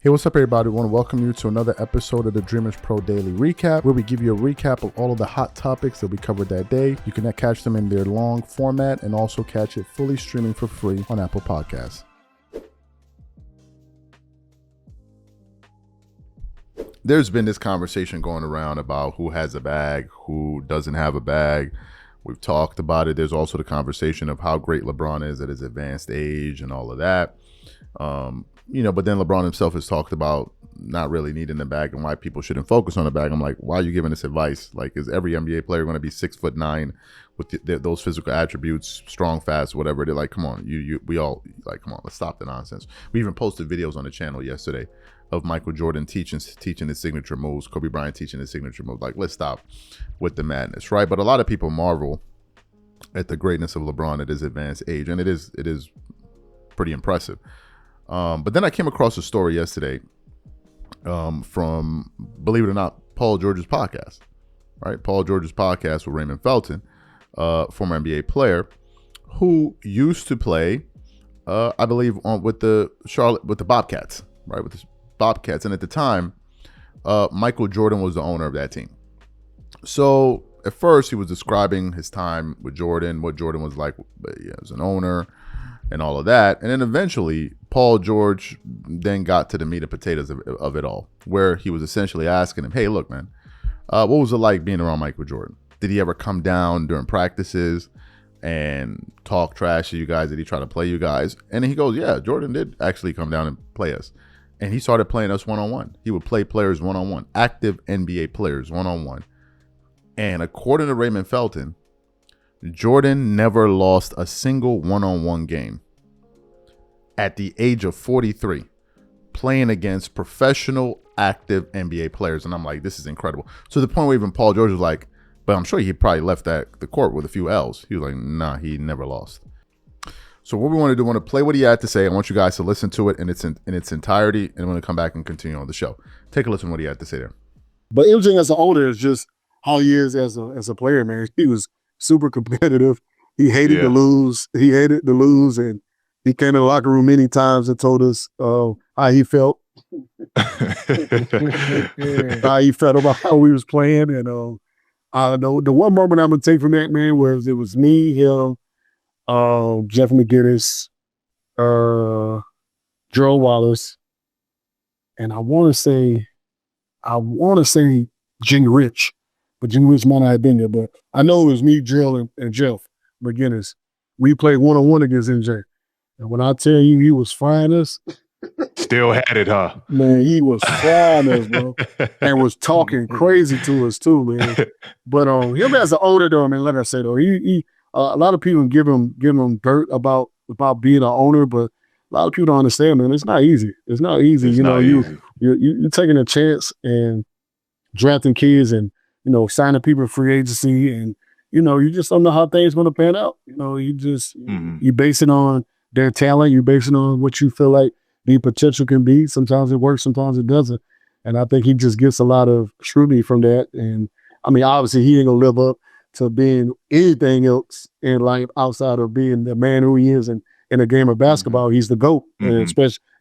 Hey, what's up, everybody? I want to welcome you to another episode of the Dreamers Pro Daily Recap, where we give you a recap of all of the hot topics that we covered that day. You can catch them in their long format and also catch it fully streaming for free on Apple Podcasts. There's been this conversation going around about who has a bag, who doesn't have a bag. We've talked about it. There's also the conversation of how great LeBron is at his advanced age and all of that. But then LeBron himself has talked about not really needing the bag and why people shouldn't focus on the bag. I'm like, why are you giving this advice? Like, is every NBA player going to be 6'9" with those physical attributes, strong, fast, whatever? They're like, come on, we all like, come on, let's stop the nonsense. We even posted videos on the channel yesterday of Michael Jordan teaching his signature moves, Kobe Bryant teaching his signature moves. Like, let's stop with the madness, right? But a lot of people marvel at the greatness of LeBron at his advanced age, and it is pretty impressive. But then I came across a story yesterday from, believe it or not, Paul George's podcast, right? Paul George's podcast with Raymond Felton, former NBA player, who used to play, I believe, with the Bobcats, right? With the Bobcats, and at the time, Michael Jordan was the owner of that team. So at first, he was describing his time with Jordan, what Jordan was like as an owner, and all of that. And then eventually, Paul George then got to the meat and potatoes of it all, where he was essentially asking him, hey, look, man, what was it like being around Michael Jordan? Did he ever come down during practices and talk trash to you guys? Did he try to play you guys? And he goes, yeah, Jordan did actually come down and play us. And he started playing us one-on-one. He would play players one-on-one, active NBA players one-on-one. And according to Raymond Felton, Jordan never lost a single one-on-one game at the age of 43, playing against professional, active NBA players. And I'm like, this is incredible. So the point where even Paul George was like, but I'm sure he probably left the court with a few L's. He was like, nah, he never lost. So what we want to do, we want to play what he had to say. I want you guys to listen to it in its entirety, and I'm going to come back and continue on the show. Take a listen to what he had to say there. But MJ as an owner is just how he is as a player, man. He was super competitive. He hated to lose. And he came in the locker room many times and told us how he felt. How he felt about how we was playing. And the one moment I'm gonna take from that, man, was it was me, him, Jeff McGinnis, Gerald Wallace, and I want to say Jimmy Rich. But Jimmy Rich might not have been there, but I know it was me, Gerald, and Jeff McGinnis. We played one-on-one against MJ. And when I tell you he was frying us. Still had it, huh? Man, he was frying us, bro. And was talking crazy to us, too, man. But him as an owner, though, I mean, like I said, though, he a lot of people give him dirt about being an owner, but a lot of people don't understand, man. It's not easy. It's not easy. You're taking a chance and drafting kids and, signing people to free agency, and, you just don't know how things going to pan out. You just, you base it on their talent. You base it on what you feel like the potential can be. Sometimes it works, sometimes it doesn't. And I think he just gets a lot of scrutiny from that. And I mean, obviously he ain't going to live up to being anything else in life outside of being the man who he is. And in a game of basketball, he's the GOAT. And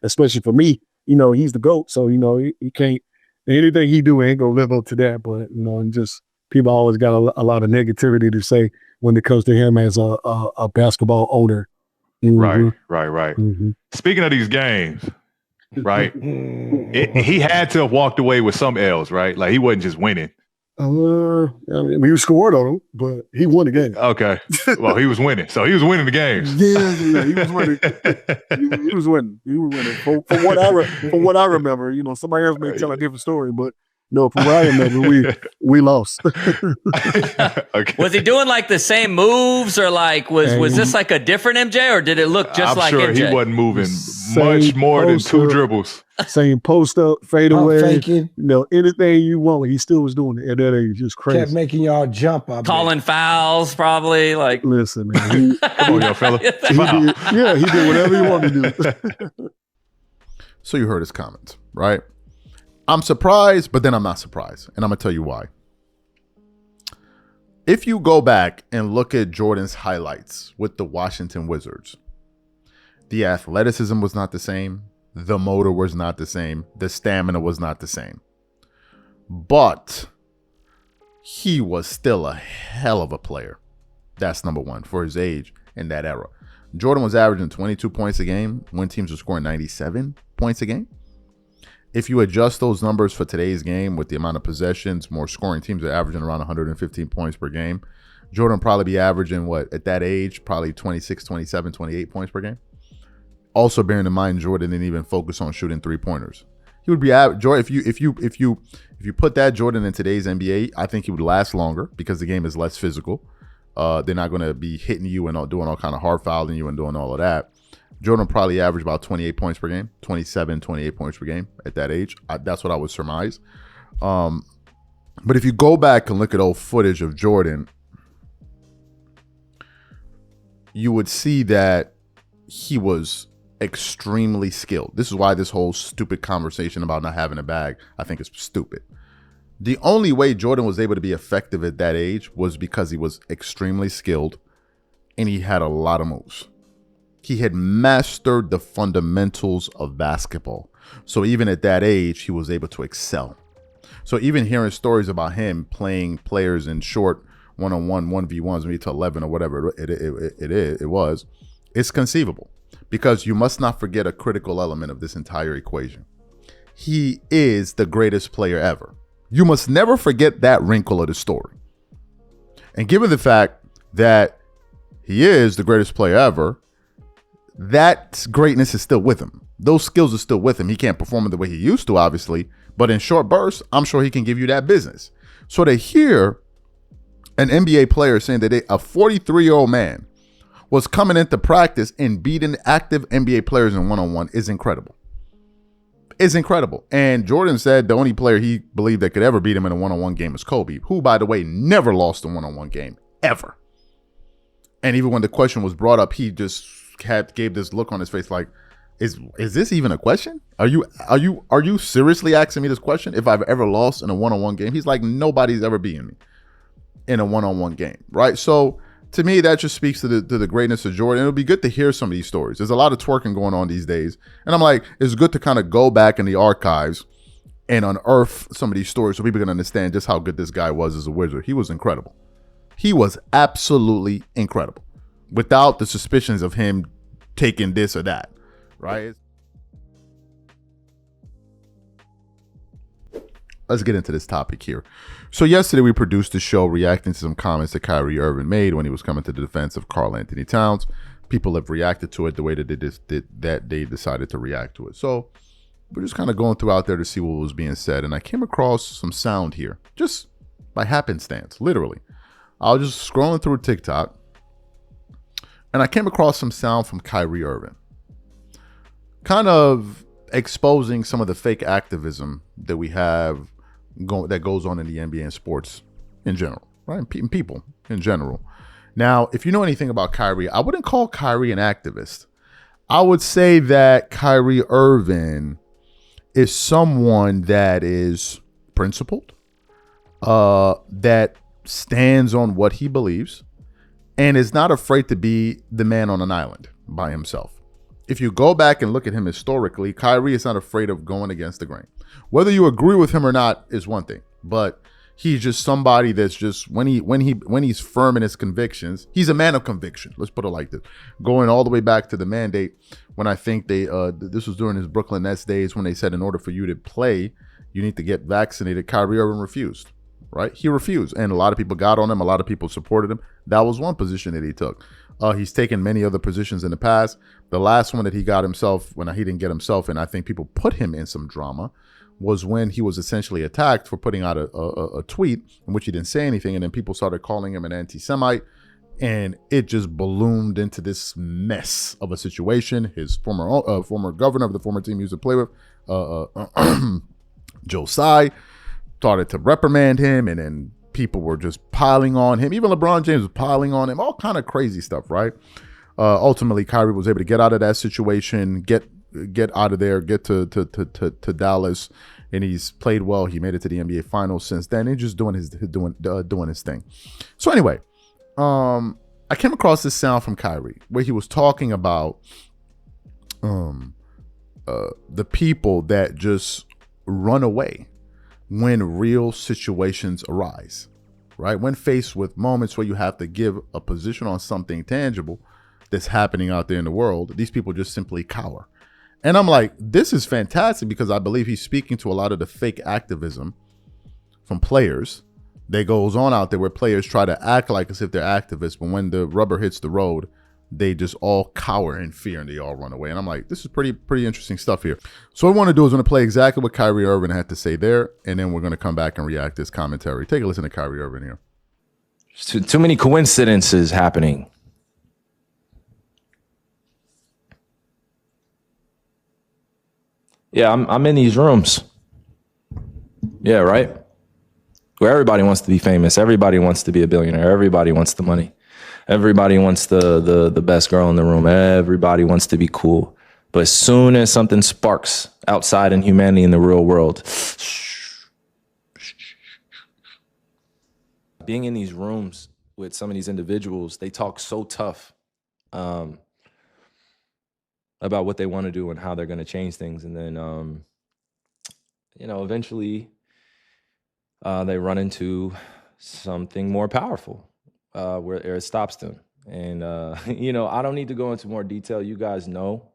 especially for me, he's the GOAT. So, he can't, anything he do ain't gonna live up to that, but and just people always got a lot of negativity to say when it comes to him as a basketball owner. Right. Speaking of these games, right? He had to have walked away with some L's, right? Like he wasn't just winning. I mean, he scored on him, but he won the game. Okay. Well, he was winning. So he was winning the games. Yeah, he was winning. He was winning. He was winning. From what I remember, somebody else may tell a different story, but no, from what I remember, we lost. Okay. Was he doing like the same moves, or like was this like a different MJ, or did it look just like MJ? I'm sure he wasn't moving much more than two dribbles. Same post up, fade away, faking. Anything you want, he still was doing it. And that ain't just crazy. Kept making y'all jump. Calling fouls, probably. Like, listen, man. Come on, young fella. He did whatever he wanted to do. So you heard his comments, right? I'm surprised, but then I'm not surprised. And I'm going to tell you why. If you go back and look at Jordan's highlights with the Washington Wizards, the athleticism was not the same. The motor was not the same. The stamina was not the same. But he was still a hell of a player. That's number one for his age in that era. Jordan was averaging 22 points a game when teams were scoring 97 points a game. If you adjust those numbers for today's game with the amount of possessions, more scoring teams are averaging around 115 points per game. Jordan would probably be averaging what at that age, probably 26, 27, 28 points per game. Also bearing in mind, Jordan didn't even focus on shooting 3-pointers. He would be Jordan if you put that Jordan in today's NBA, I think he would last longer because the game is less physical. They're not going to be hitting you and doing all kind of hard fouling you and doing all of that. Jordan probably averaged about 28 points per game, 27, 28 points per game at that age. That's what I would surmise. But if you go back and look at old footage of Jordan, you would see that he was extremely skilled. This is why this whole stupid conversation about not having a bag, I think, is stupid. The only way Jordan was able to be effective at that age was because he was extremely skilled and he had a lot of moves. He had mastered the fundamentals of basketball. So even at that age, he was able to excel. So even hearing stories about him playing players in short one-on-one, 1v1s, maybe to 11 or whatever it was, it's conceivable. Because you must not forget a critical element of this entire equation. He is the greatest player ever. You must never forget that wrinkle of the story. And given the fact that he is the greatest player ever, that greatness is still with him. Those skills are still with him. He can't perform in the way he used to, obviously, but in short bursts, I'm sure he can give you that business. So to hear an NBA player saying that a 43-year-old man was coming into practice and beating active NBA players in one-on-one is incredible. It's incredible. And Jordan said the only player he believed that could ever beat him in a one-on-one game is Kobe, who, by the way, never lost a one-on-one game, ever. And even when the question was brought up, he just gave this look on his face like, is this even a question? Are you seriously asking me this question? If I've ever lost in a one-on-one game? He's like, nobody's ever beaten me in a one-on-one game, right? So to me, that just speaks to the greatness of Jordan. It'll be good to hear some of these stories. There's a lot of twerking going on these days. And I'm like, it's good to kind of go back in the archives and unearth some of these stories so people can understand just how good this guy was as a Wizard. He was incredible. He was absolutely incredible without the suspicions of him taking this or that, right? Let's get into this topic here. So yesterday we produced a show reacting to some comments that Kyrie Irving made when he was coming to the defense of Karl Anthony Towns. People have reacted to it the way that they decided to react to it. So we're just kind of going through out there to see what was being said. And I came across some sound here, just by happenstance, literally. I was just scrolling through TikTok, and I came across some sound from Kyrie Irving, kind of exposing some of the fake activism that we have that goes on in the NBA and sports in general, right? And people in general. Now, if you know anything about Kyrie, I wouldn't call Kyrie an activist. I would say that Kyrie Irving is someone that is principled, that stands on what he believes, and is not afraid to be the man on an island by himself. If you go back and look at him historically, Kyrie is not afraid of going against the grain. Whether you agree with him or not is one thing, but he's just somebody that's just when he's firm in his convictions, he's a man of conviction. Let's put it like this. Going all the way back to the mandate, when I think this was during his Brooklyn Nets days when they said in order for you to play, you need to get vaccinated. Kyrie Irving refused, right? He refused, and a lot of people got on him. A lot of people supported him. That was one position that he took. He's taken many other positions in the past. The last one that he got himself, when he didn't get himself, and I think people put him in some drama, was when he was essentially attacked for putting out a tweet in which he didn't say anything, and then people started calling him an anti-Semite, and it just ballooned into this mess of a situation. His former governor of the former team he used to play with, Joe Tsai, started to reprimand him, and then people were just piling on him. Even LeBron James was piling on him, all kind of crazy stuff, right? Ultimately, Kyrie was able to get out of that situation, get out of there, get to Dallas, and he's played well. He made it to the NBA Finals since then, and just doing his thing. So anyway, I came across this sound from Kyrie where he was talking about the people that just run away when real situations arise, right? When faced with moments where you have to give a position on something tangible that's happening out there in the world, these people just simply cower. And I'm like, this is fantastic, because I believe he's speaking to a lot of the fake activism from players that goes on out there, where players try to act like as if they're activists, but when the rubber hits the road, they just all cower in fear and they all run away. And I'm like, this is pretty interesting stuff here. So what I want to do is I'm going to play exactly what Kyrie Irving had to say there, and then we're going to come back and react to this commentary. Take a listen to Kyrie Irving here. Too many coincidences happening. Yeah, I'm in these rooms. Yeah, right? Where everybody wants to be famous. Everybody wants to be a billionaire. Everybody wants the money. Everybody wants the best girl in the room. Everybody wants to be cool. But as soon as something sparks outside in humanity in the real world, being in these rooms with some of these individuals, they talk so tough about what they want to do and how they're going to change things. And then, eventually they run into something more powerful where it stops them. And, I don't need to go into more detail. You guys know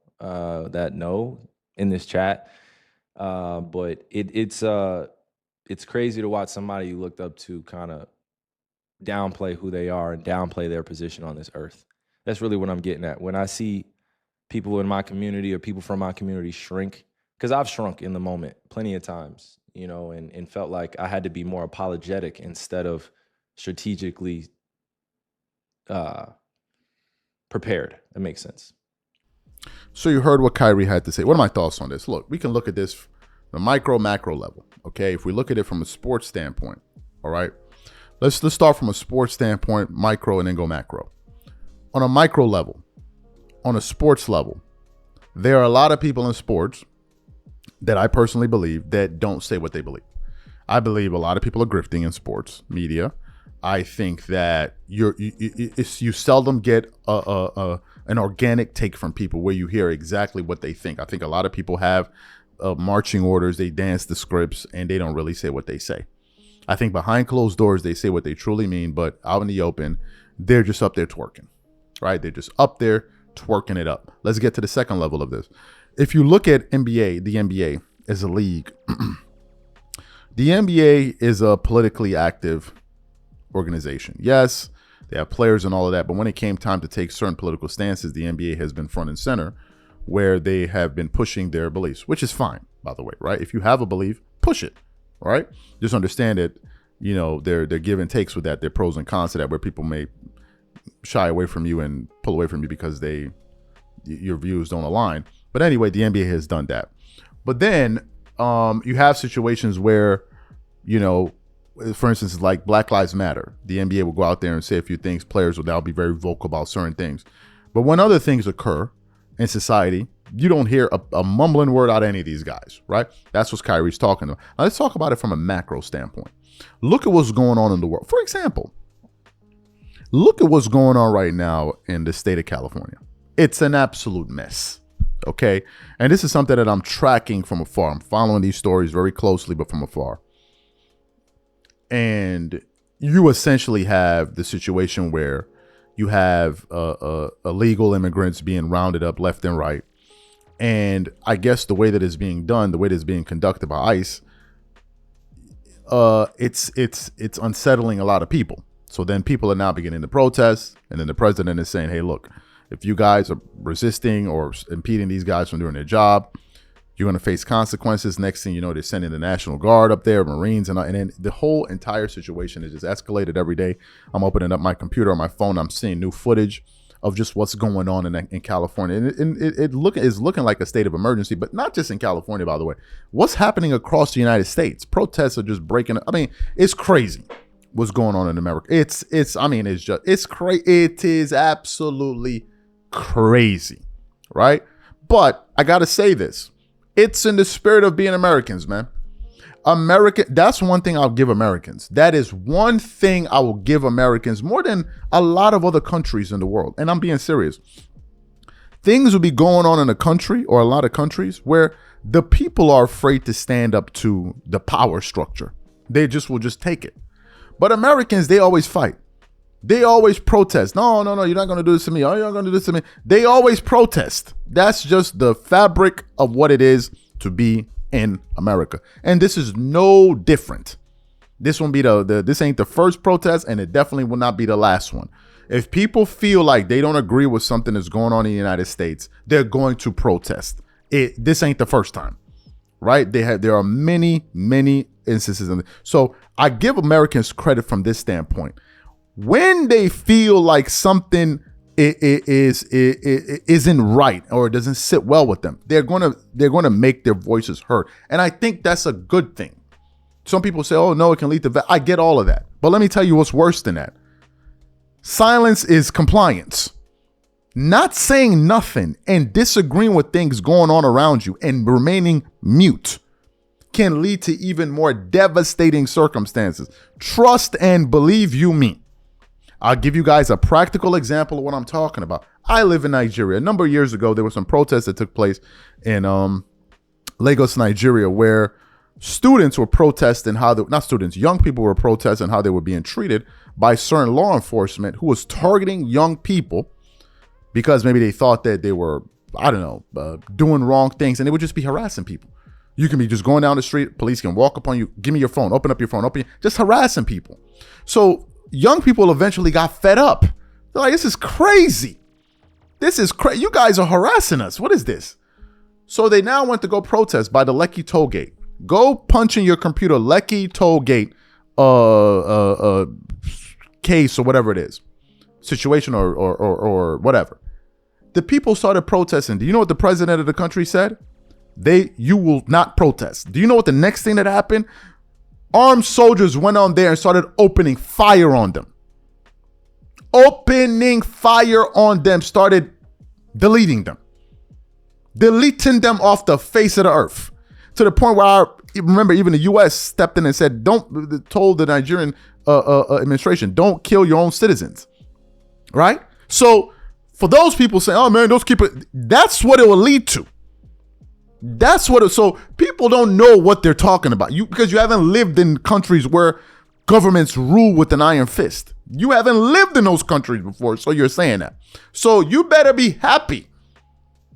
in this chat. But it's crazy to watch somebody you looked up to kind of downplay who they are and downplay their position on this earth. That's really what I'm getting at. When I see people in my community or people from my community shrink, because I've shrunk in the moment plenty of times, and felt like I had to be more apologetic instead of strategically prepared. That makes sense. So you heard what Kyrie had to say. What are my thoughts on this? Look, we can look at this from the micro, macro level. Okay, if we look at it from a sports standpoint, all right, let's start from a sports standpoint, micro, and then go macro. On a micro level, on a sports level, there are a lot of people in sports that I personally believe that don't say what they believe. I believe a lot of people are grifting in sports media. I think that you seldom get an organic take from people where you hear exactly what they think. I think a lot of people have marching orders, they dance the scripts, and they don't really say what they say. I think behind closed doors, they say what they truly mean, but out in the open, they're just up there twerking, right? They're just up there twerking it up. Let's get to the second level of this. If you look at the NBA as a league, the NBA is a politically active organization. Yes, they have players and all of that, but when it came time to take certain political stances, the NBA has been front and center where they have been pushing their beliefs, which is fine, by the way, right? If you have a belief, push it, right? Just understand it, they're give and takes with that. There are pros and cons to that, where people may shy away from you and pull away from you because your views don't align. But anyway, the NBA has done that. But then you have situations where, for instance, like Black Lives Matter. The NBA will go out there and say a few things. Players will now be very vocal about certain things. But when other things occur in society, you don't hear a mumbling word out of any of these guys, right? That's what Kyrie's talking about. Now, let's talk about it from a macro standpoint. Look at what's going on in the world. For example, look at what's going on right now in the state of California. It's an absolute mess. Okay. And this is something that I'm tracking from afar. I'm following these stories very closely, but from afar. And you essentially have the situation where you have illegal immigrants being rounded up left and right. And I guess the way that it's being done, the way that it's being conducted by ICE, it's unsettling a lot of people. So then people are now beginning to protest. And then the president is saying, hey, look, if you guys are resisting or impeding these guys from doing their job, you're going to face consequences. Next thing you know, they're sending the National Guard up there, Marines, and then the whole entire situation is just escalated every day. I'm opening up my computer or my phone. I'm seeing new footage of just what's going on in California. And it is looking like a state of emergency, but not just in California, by the way. What's happening across the United States? Protests are just breaking. I mean, it's crazy what's going on in America. It's crazy. It is absolutely crazy, right? But I got to say this. It's in the spirit of being Americans, man. That's one thing I'll give Americans. That is one thing I will give Americans more than a lot of other countries in the world. And I'm being serious. things will be going on in a country or a lot of countries where the people are afraid to stand up to the power structure. They will just take it. But Americans, they always fight. They always protest. No, you're not going to do this to me. Oh, you're not going to do this to me. They always protest. That's just the fabric of what it is to be in America. And this is no different. This won't be this ain't the first protest, and it definitely will not be the last one. If people feel like they don't agree with something that's going on in the United States, they're going to protest. This ain't the first time, right? There are many instances. So I give Americans credit from this standpoint. When they feel like something isn't right or it doesn't sit well with them, they're gonna make their voices heard, and I think that's a good thing. Some people say, "Oh no, it can lead to." I get all of that, but let me tell you what's worse than that. Silence is compliance. Not saying nothing and disagreeing with things going on around you and remaining mute can lead to even more devastating circumstances. Trust and believe you me. I'll give you guys a practical example of what I'm talking about. I live in Nigeria. A number of years ago, there were some protests that took place in Lagos, Nigeria, where students were protesting young people were protesting how they were being treated by certain law enforcement who was targeting young people because maybe they thought that they were, doing wrong things, and they would just be harassing people. You can be just going down the street, police can walk up on you, give me your phone, open up your phone, just harassing people. So young people eventually got fed up. They're like, this is crazy. You guys are harassing us. What is this? So they now went to go protest by the Lekki toll gate. Go punch in your computer, Lekki toll gate case or whatever it is, situation or whatever. The people started protesting. Do you know what the president of the country said? You will not protest. Do you know what the next thing that happened? Armed soldiers went on there and started opening fire on them. Started deleting them off the face of the earth, to the point where remember even the U.S. stepped in and said, told the Nigerian administration, don't kill your own citizens, right? So for those people saying, oh man, that's what it will lead to. So people don't know what they're talking about. Because you haven't lived in countries where governments rule with an iron fist. You haven't lived in those countries before, so you're saying that. So you better be happy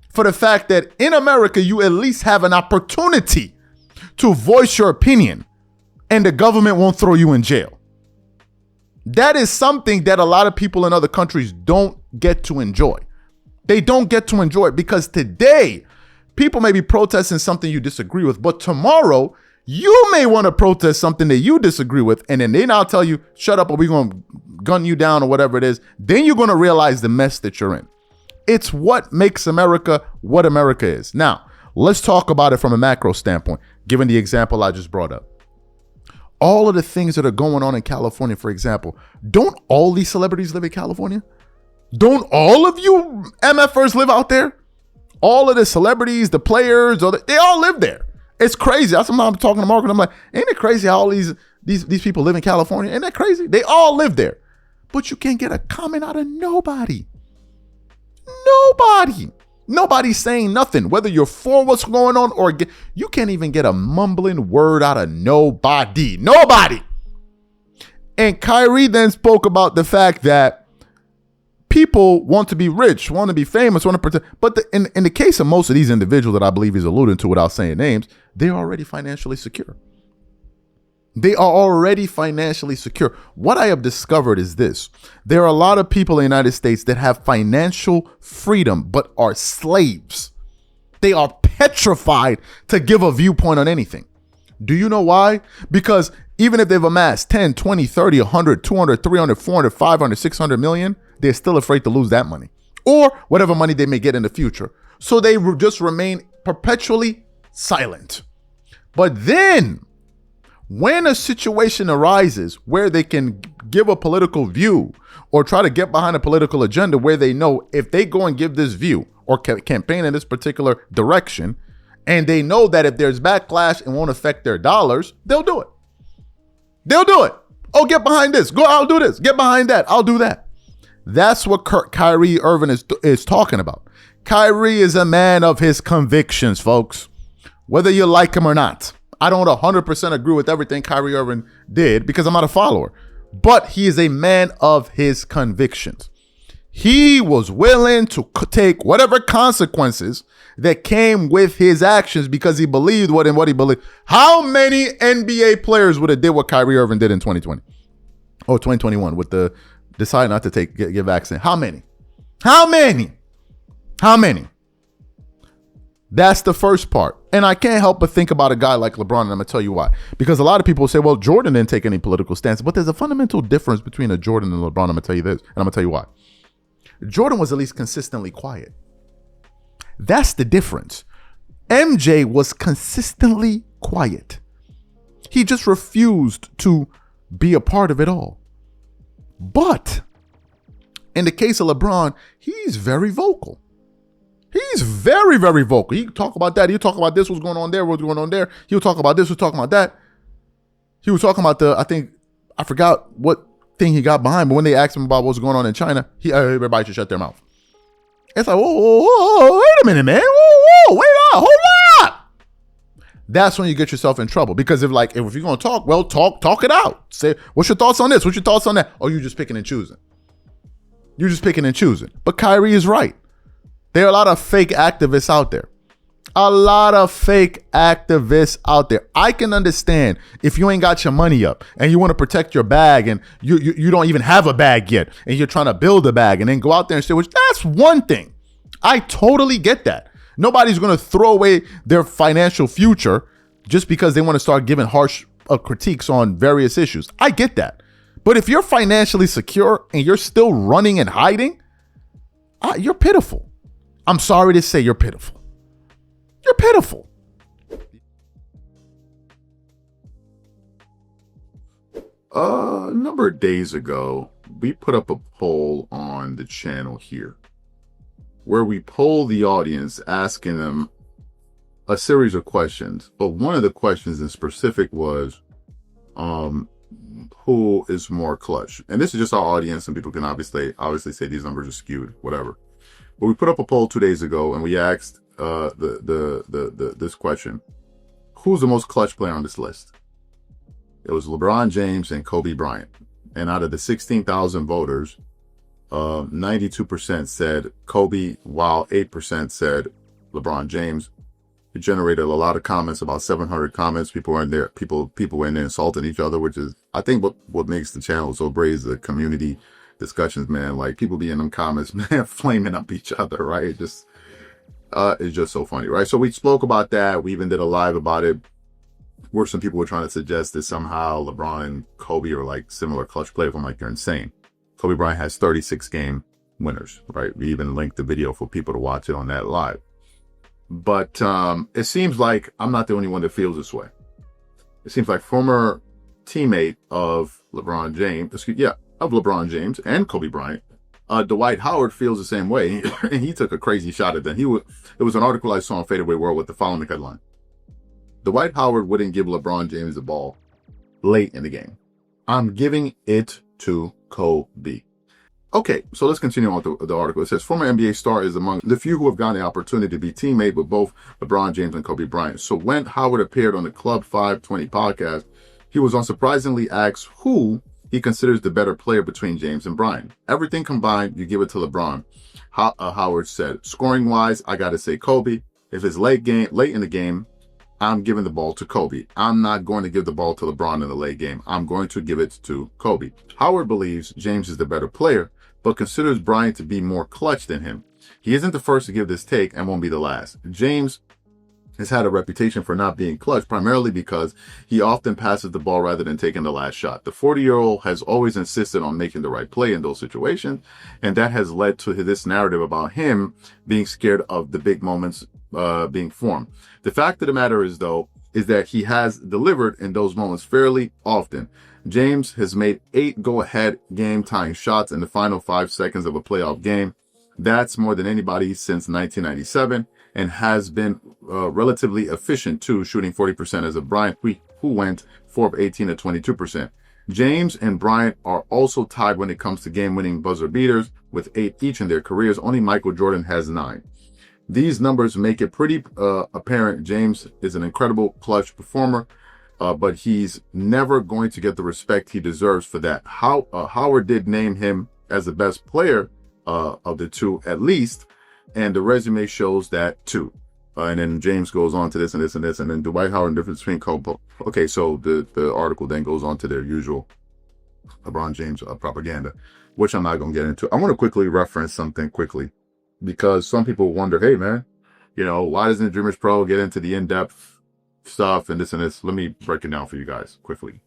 for the fact that in America, you at least have an opportunity to voice your opinion and the government won't throw you in jail. That is something that a lot of people in other countries don't get to enjoy. They don't get to enjoy it because today, people may be protesting something you disagree with, but tomorrow you may want to protest something that you disagree with, and then they now tell you, shut up or we're going to gun you down or whatever it is. Then you're going to realize the mess that you're in. It's what makes America what America is. Now, let's talk about it from a macro standpoint, given the example I just brought up. All of the things that are going on in California, for example, don't all these celebrities live in California? Don't all of you MFers live out there? All of the celebrities, the players, they all live there. It's crazy. That's what I'm talking to Mark, and I'm like, ain't it crazy how all these people live in California? Ain't that crazy? They all live there. But you can't get a comment out of nobody. Nobody's saying nothing. Whether you're for what's going on or against, you can't even get a mumbling word out of nobody. And Kyrie then spoke about the fact that people want to be rich, want to be famous, want to protect. But in the case of most of these individuals that I believe he's alluding to without saying names, they're already financially secure. They are already financially secure. What I have discovered is this. There are a lot of people in the United States that have financial freedom, but are slaves. They are petrified to give a viewpoint on anything. Do you know why? Because even if they've amassed 10, 20, 30, 100, 200, 300, 400, 500, 600 million, they're still afraid to lose that money or whatever money they may get in the future. So they just remain perpetually silent. But then when a situation arises where they can give a political view or try to get behind a political agenda where they know if they go and give this view or campaign in this particular direction, and they know that if there's backlash and won't affect their dollars, they'll do it. Oh, get behind this. I'll do this. Get behind that. I'll do that. That's what Kyrie Irving is talking about. Kyrie is a man of his convictions, folks, whether you like him or not. I don't 100% agree with everything Kyrie Irving did because I'm not a follower, but he is a man of his convictions. He was willing to take whatever consequences that came with his actions because he believed what he believed. How many NBA players would have did what Kyrie Irving did in 2020 or 2021 with the decide not to get vaccinated? How many? How many? How many? That's the first part. And I can't help but think about a guy like LeBron, and I'm going to tell you why. Because a lot of people say, well, Jordan didn't take any political stance. But there's a fundamental difference between a Jordan and LeBron. I'm going to tell you this, and I'm going to tell you why. Jordan was at least consistently quiet. That's the difference. MJ was consistently quiet. He just refused to be a part of it all. But in the case of LeBron, he's very vocal. He's very, very vocal. He talk about that. He'll talk about this, what's going on there, what's going on there. He'll talk about this, what's talking about that. He was talking about I forgot what thing he got behind, but when they asked him about what's going on in China, everybody should shut their mouth. It's like, whoa, wait a minute, man. Whoa, wait up, hold up. That's when you get yourself in trouble. Because if you're going to talk, well, talk it out. Say, what's your thoughts on this? What's your thoughts on that? Or you just picking and choosing. You're just picking and choosing. But Kyrie is right. There are a lot of fake activists out there. A lot of fake activists out there. I can understand if you ain't got your money up and you want to protect your bag and you don't even have a bag yet and you're trying to build a bag and then go out there and say, which that's one thing. I totally get that. Nobody's going to throw away their financial future just because they want to start giving harsh critiques on various issues. I get that. But if you're financially secure and you're still running and hiding, you're pitiful. I'm sorry to say you're pitiful. You're pitiful. A number of days ago, we put up a poll on the channel here where we polled the audience asking them a series of questions. But one of the questions in specific was, who is more clutch? And this is just our audience, and people can obviously say these numbers are skewed, whatever. But we put up a poll 2 days ago, and we asked this question: who's the most clutch player on this list? It was LeBron James and Kobe Bryant. And out of the 16,000 voters, 92% said Kobe, while 8% said LeBron James. It generated a lot of comments, about 700 comments. People were in there. People were in there insulting each other, which is, I think, what makes the channel so great is the community discussions, man. Like, people be in them comments, man, flaming up each other, right? It's just so funny, right? So we spoke about that. We even did a live about it, where some people were trying to suggest that somehow LeBron and Kobe are like similar clutch players. I'm like, you're insane. Kobe Bryant has 36 game winners, right? We even linked the video for people to watch it on that live. But it seems like I'm not the only one that feels this way. It seems like former teammate of LeBron James and Kobe Bryant, Dwight Howard feels the same way. And he took a crazy shot at them. It was an article I saw on Fadeaway World with the following headline: Dwight Howard wouldn't give LeBron James the ball late in the game. I'm giving it to Kobe. Okay, so let's continue on with the article. It says, former NBA star is among the few who have gotten the opportunity to be teammate with both LeBron James and Kobe Bryant. So when Howard appeared on the Club 520 podcast, he was unsurprisingly asked who he considers the better player between James and Bryant. Everything combined, you give it to LeBron. Howard said, scoring-wise, I got to say Kobe. If it's late in the game, I'm giving the ball to Kobe. I'm not going to give the ball to LeBron in the late game. I'm going to give it to Kobe. Howard believes James is the better player, but considers Bryant to be more clutch than him. He isn't the first to give this take and won't be the last. James has had a reputation for not being clutch, primarily because he often passes the ball rather than taking the last shot. The 40-year-old has always insisted on making the right play in those situations, and that has led to this narrative about him being scared of the big moments being formed. The fact of the matter is, though, is that he has delivered in those moments fairly often. James has made 8 go-ahead game-tying shots in the final 5 seconds of a playoff game. That's more than anybody since 1997, and has been relatively efficient too, shooting 40% as a Bryant, who went 4 of 18 at 22%. James and Bryant are also tied when it comes to game-winning buzzer beaters with 8 each in their careers. Only Michael Jordan has 9. These numbers make it pretty apparent James is an incredible clutch performer, but he's never going to get the respect he deserves for that. Howard did name him as the best player of the two, at least, and the resume shows that too. And then James goes on to this and this and this, and then Dwight Howard and difference between okay, so the article then goes on to their usual LeBron James propaganda, which I'm not going to get into. I want to quickly reference something quickly, because some people wonder, hey man, why doesn't the Dreamers Pro get into the in-depth stuff and this and this? Let me break it down for you guys quickly.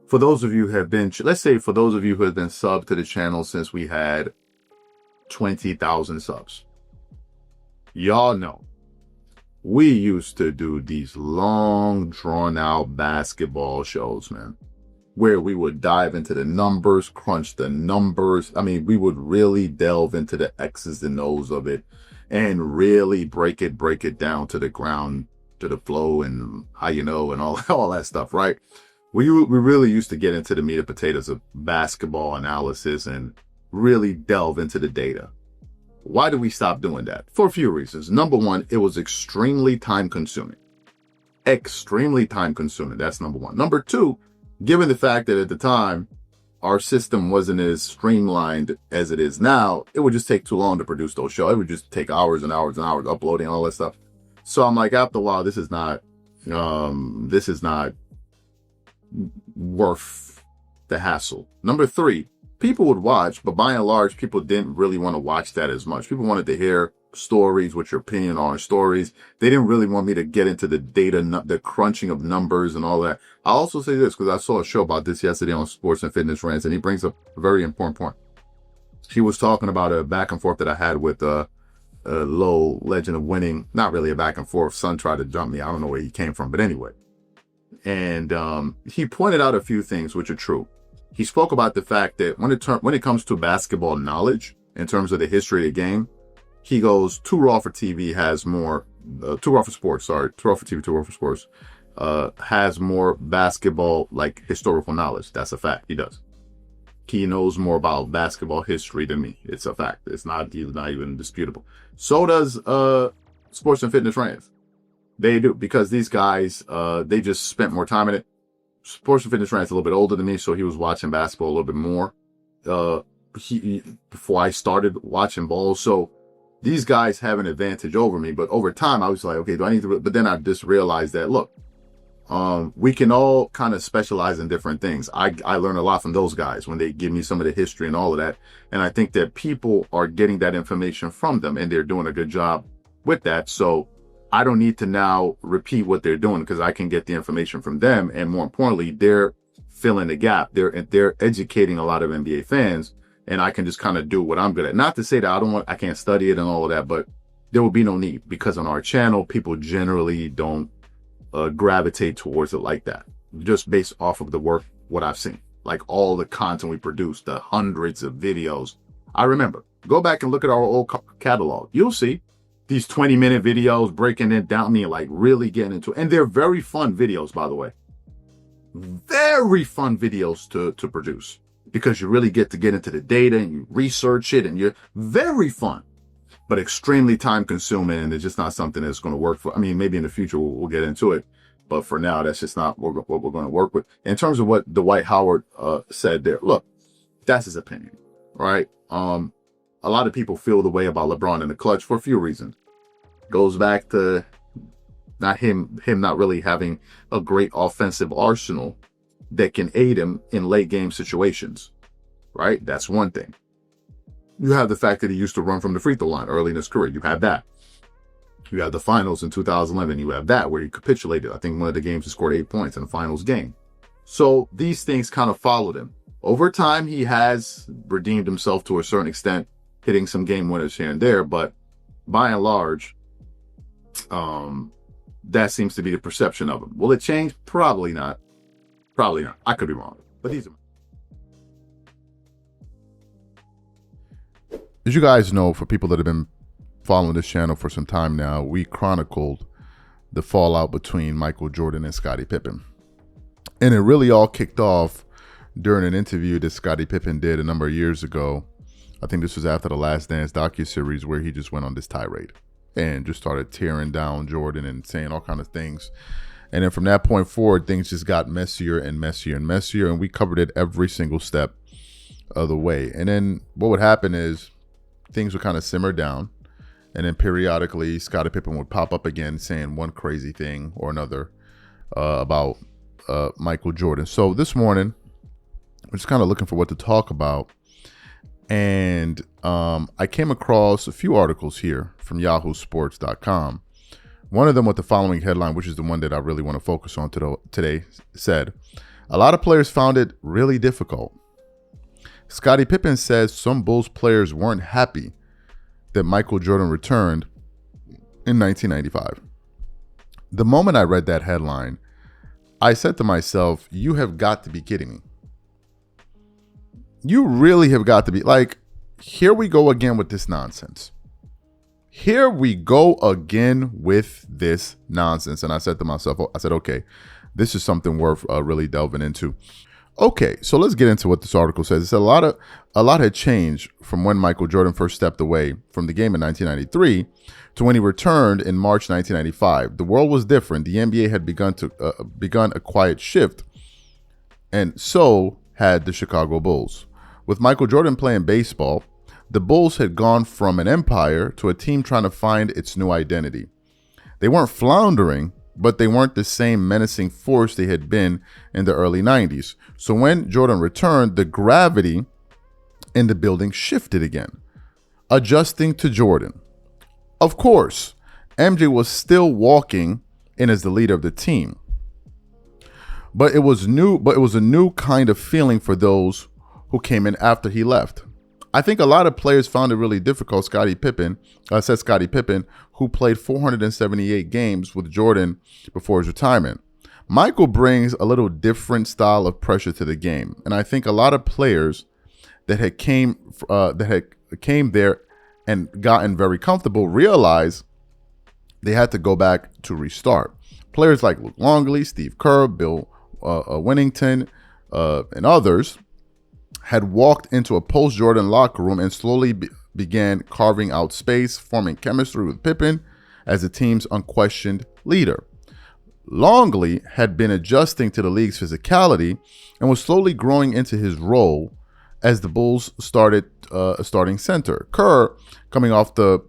For those of you who have been, let's say for those of you who have been subbed to the channel since we had 20,000 subs, y'all know we used to do these long, drawn-out basketball shows, man, where we would dive into the numbers, crunch the numbers. I mean, we would really delve into the X's and O's of it and really break it down to the ground, to the flow and how and all that stuff, right? We really used to get into the meat and potatoes of basketball analysis and really delve into the data. Why did we stop doing that? For a few reasons. Number one, it was extremely time consuming. Extremely time consuming. That's number one. Number two, given the fact that at the time, our system wasn't as streamlined as it is now, it would just take too long to produce those shows. It would just take hours and hours and hours uploading all that stuff. So I'm like, after a while, this is not worth the hassle. Number three, people would watch, but by and large, people didn't really want to watch that as much. People wanted to hear stories, what's your opinion on stories. They didn't really want me to get into the data, the crunching of numbers and all that. I'll also say this, because I saw a show about this yesterday on Sports and Fitness Rants, and he brings up a very important point. He was talking about a back and forth that I had with Low, Legend of Winning. Not really a back and forth. Son tried to jump me. I don't know where he came from, but anyway. And he pointed out a few things which are true. He spoke about the fact that when it comes to basketball knowledge, in terms of the history of the game, he goes, Too Raw for TV has more, Too Raw for Sports, has more basketball, like, historical knowledge. That's a fact. He does. He knows more about basketball history than me. It's a fact. It's not even disputable. So does Sports and Fitness Rants. They do, because these guys, they just spent more time in it. Sports and Fitness Rant's a little bit older than me, so he was watching basketball a little bit more before I started watching ball. So these guys have an advantage over me. But over time, I was like, okay, do I need to? But then I just realized that, look, we can all kind of specialize in different things. I learn a lot from those guys when they give me some of the history and all of that. And I think that people are getting that information from them, and they're doing a good job with that. So I don't need to now repeat what they're doing, because I can get the information from them. And more importantly, they're filling the gap. They're educating a lot of NBA fans, and I can just kind of do what I'm good at. Not to say that I can't study it and all of that, but there will be no need, because on our channel, people generally don't gravitate towards it like that, just based off of the work, what I've seen, like all the content we produce, the hundreds of videos. I remember, go back and look at our old catalog. You'll see these 20-minute videos breaking it down, like really getting into it. And they're very fun videos, by the way. Very fun videos to produce, because you really get into the data and you research it, and you're very fun, but extremely time consuming. And it's just not something that's going to work for, maybe in the future we'll get into it. But for now, that's just not what we're going to work with. In terms of what Dwight Howard said there, look, that's his opinion, right? A lot of people feel the way about LeBron in the clutch for a few reasons. Goes back to him not really having a great offensive arsenal that can aid him in late game situations, right? That's one thing. You have the fact that he used to run from the free throw line early in his career. You have that. You have the finals in 2011. You have that where he capitulated. I think one of the games he scored 8 points in the finals game. So these things kind of followed him. Over time, he has redeemed himself to a certain extent, hitting some game winners here and there. But by and large, that seems to be the perception of him. Will it change? Probably not. Probably not. I could be wrong. But these are... As you guys know, for people that have been following this channel for some time now, we chronicled the fallout between Michael Jordan and Scottie Pippen. And it really all kicked off during an interview that Scottie Pippen did a number of years ago I think this was after the Last Dance docuseries where he just went on this tirade and just started tearing down Jordan and saying all kinds of things. And then from that point forward, things just got messier and messier and messier, and we covered it every single step of the way. And then what would happen is things would kind of simmer down, and then periodically Scottie Pippen would pop up again saying one crazy thing or another about Michael Jordan. So this morning, I'm just kind of looking for what to talk about. And I came across a few articles here from yahoosports.com. One of them with the following headline, which is the one that I really want to focus on today, said, "A lot of players found it really difficult." Scottie Pippen says some Bulls players weren't happy that Michael Jordan returned in 1995. The moment I read that headline, I said to myself, you have got to be kidding me. You really have got to be. Like, here we go again with this nonsense. Here we go again with this nonsense. And I said to myself, okay, this is something worth really delving into. Okay, so let's get into what this article says. It said a lot had changed from when Michael Jordan first stepped away from the game in 1993 to when he returned in March 1995. The world was different. The NBA had begun a quiet shift, and so had the Chicago Bulls. With Michael Jordan playing baseball, the Bulls had gone from an empire to a team trying to find its new identity. They weren't floundering, but they weren't the same menacing force they had been in the early 90s. So when Jordan returned, the gravity in the building shifted again, adjusting to Jordan. Of course, MJ was still walking in as the leader of the team. But it was a new kind of feeling for those who came in after he left. I think a lot of players found it really difficult. Scottie Pippen, who played 478 games with Jordan before his retirement. Michael brings a little different style of pressure to the game, and I think a lot of players that had came there and gotten very comfortable realized they had to go back to restart. Players like Luke Longley, Steve Kerr, Bill Winnington, and others had walked into a post-Jordan locker room and slowly began carving out space, forming chemistry with Pippen as the team's unquestioned leader. Longley had been adjusting to the league's physicality and was slowly growing into his role as the Bulls started a starting center. Kerr, coming off a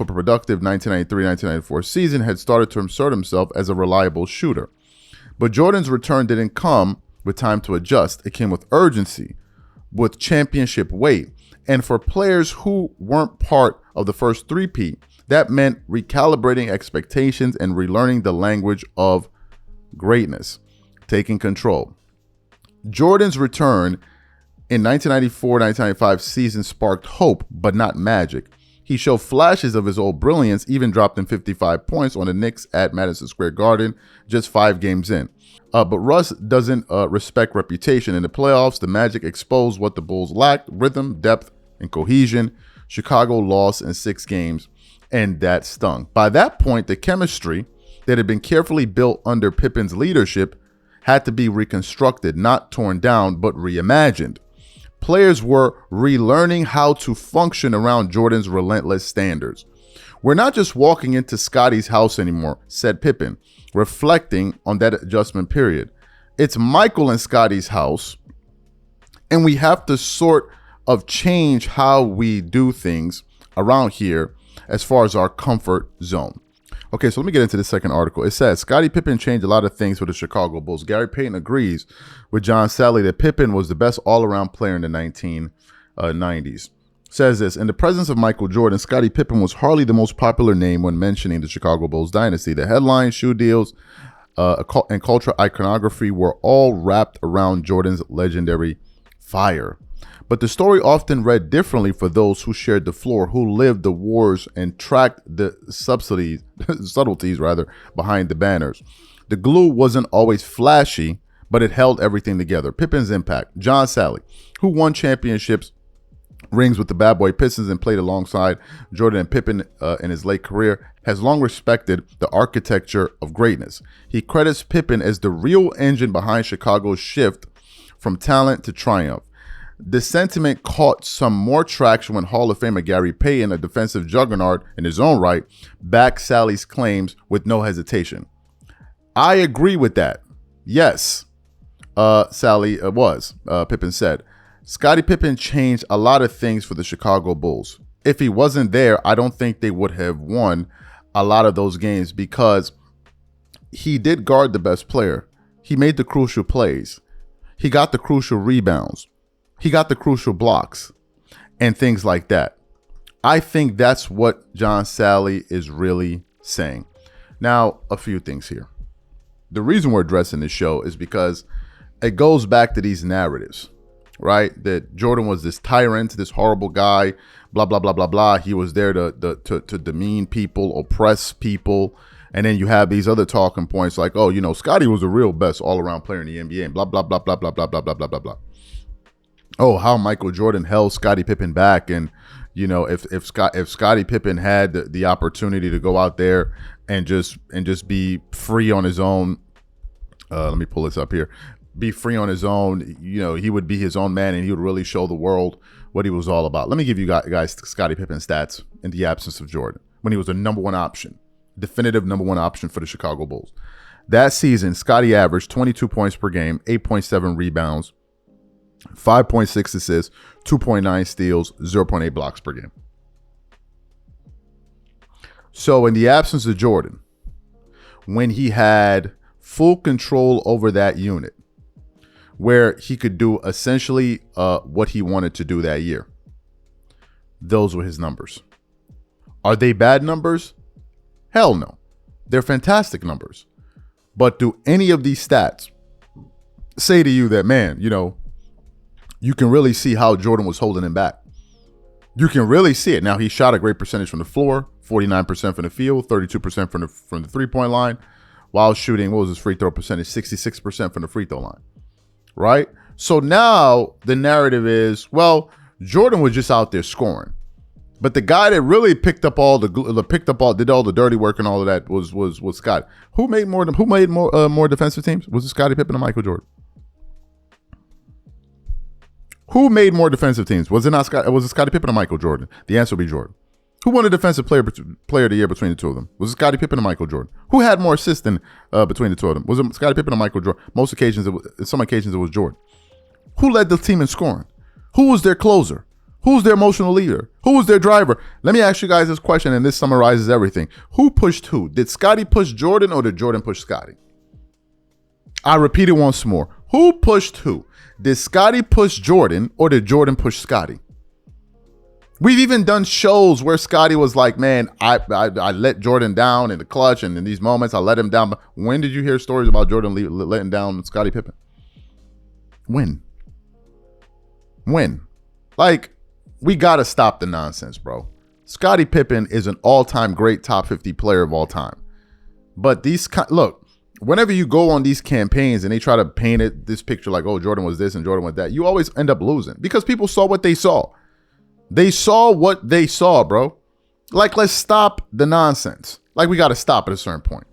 productive 1993-1994 season, had started to insert himself as a reliable shooter. But Jordan's return didn't come with time to adjust. It came with urgency, with championship weight. And for players who weren't part of the first three-peat, that meant recalibrating expectations and relearning the language of greatness, taking control. Jordan's return in 1994-1995 season sparked hope, but not magic. He showed flashes of his old brilliance, even dropped in 55 points on the Knicks at Madison Square Garden just 5 games in. But Russ doesn't respect reputation. In the playoffs, the Magic exposed what the Bulls lacked: rhythm, depth, and cohesion. Chicago lost in 6 games, and that stung. By that point, the chemistry that had been carefully built under Pippen's leadership had to be reconstructed, not torn down, but reimagined. Players were relearning how to function around Jordan's relentless standards. "We're not just walking into Scottie's house anymore," said Pippen, reflecting on that adjustment period. "It's Michael and Scottie's house, and we have to sort of change how we do things around here as far as our comfort zone." Okay, so let me get into the second article. It says, Scottie Pippen changed a lot of things for the Chicago Bulls. Gary Payton agrees with John Sally that Pippen was the best all-around player in the 1990s. Says this: in the presence of Michael Jordan, Scottie Pippen was hardly the most popular name when mentioning the Chicago Bulls dynasty. The headlines, shoe deals, and cultural iconography were all wrapped around Jordan's legendary fire. But the story often read differently for those who shared the floor, who lived the wars and tracked the subtleties behind the banners. The glue wasn't always flashy, but it held everything together. Pippen's impact. John Sally, who won championships rings with the Bad Boy Pistons and played alongside Jordan and Pippen in his late career, has long respected the architecture of greatness. He credits Pippen as the real engine behind Chicago's shift from talent to triumph. the sentiment caught some more traction when Hall of Famer Gary Payton, a defensive juggernaut in his own right, backed Sally's claims with no hesitation. I agree with that. Yes, Pippen said. Scottie Pippen changed a lot of things for the Chicago Bulls. If he wasn't there, I don't think they would have won a lot of those games because he did guard the best player. He made the crucial plays. He got the crucial rebounds. He got the crucial blocks and things like that. I think that's what John Sally is really saying. Now, a few things here. The reason we're addressing this show is because it goes back to these narratives, right? That Jordan was this tyrant, this horrible guy, blah, blah, blah, blah, blah. He was there to demean people, oppress people. And then you have these other talking points like, oh, Scottie was the real best all-around player in the NBA and blah, blah, blah, blah, blah, blah, blah, blah, blah, blah, blah. Oh, how Michael Jordan held Scottie Pippen back. And, if Scottie Pippen had the opportunity to go out there and just be free on his own, let me pull this up here, be free on his own, he would be his own man and he would really show the world what he was all about. Let me give you guys Scottie Pippen stats in the absence of Jordan when he was the number one option. Definitive number one option for the Chicago Bulls. That season, Scottie averaged 22 points per game, 8.7 rebounds, 5.6 assists, 2.9 steals, 0.8 blocks per game. So in the absence of Jordan, when he had full control over that unit, where he could do essentially what he wanted to do that year, those were his numbers. Are they bad numbers? Hell no. They're fantastic numbers. But do any of these stats say to you that, man, you can really see how Jordan was holding him back? You can really see it. Now, he shot a great percentage from the floor, 49% from the field, 32% from the three-point line, while shooting, what was his free throw percentage? 66% from the free throw line, right? So now the narrative is, well, Jordan was just out there scoring. But the guy that really did all the dirty work and all of that was Scott. Who made more defensive teams? Was it Scottie Pippen or Michael Jordan? Who made more defensive teams? Was it Scottie Pippen or Michael Jordan? The answer would be Jordan. Who won the defensive player of the year between the two of them? Was it Scottie Pippen or Michael Jordan? Who had more assists between the two of them? Was it Scottie Pippen or Michael Jordan? Some occasions it was Jordan. Who led the team in scoring? Who was their closer? Who's their emotional leader? Who was their driver? Let me ask you guys this question, and this summarizes everything. Who pushed who? Did Scottie push Jordan or did Jordan push Scottie? I repeat it once more. Who pushed who? Did Scottie push Jordan or did Jordan push Scottie? We've even done shows where Scottie was like, man, I let Jordan down in the clutch, and in these moments I let him down. But when did you hear stories about Jordan letting down Scottie Pippen? When? Like, we got to stop the nonsense, bro. Scottie Pippen is an all-time great top 50 player of all time. But look, whenever you go on these campaigns and they try to paint this picture like, oh, Jordan was this and Jordan was that, you always end up losing because people saw what they saw. They saw what they saw, bro. Like, let's stop the nonsense. Like, we got to stop at a certain point.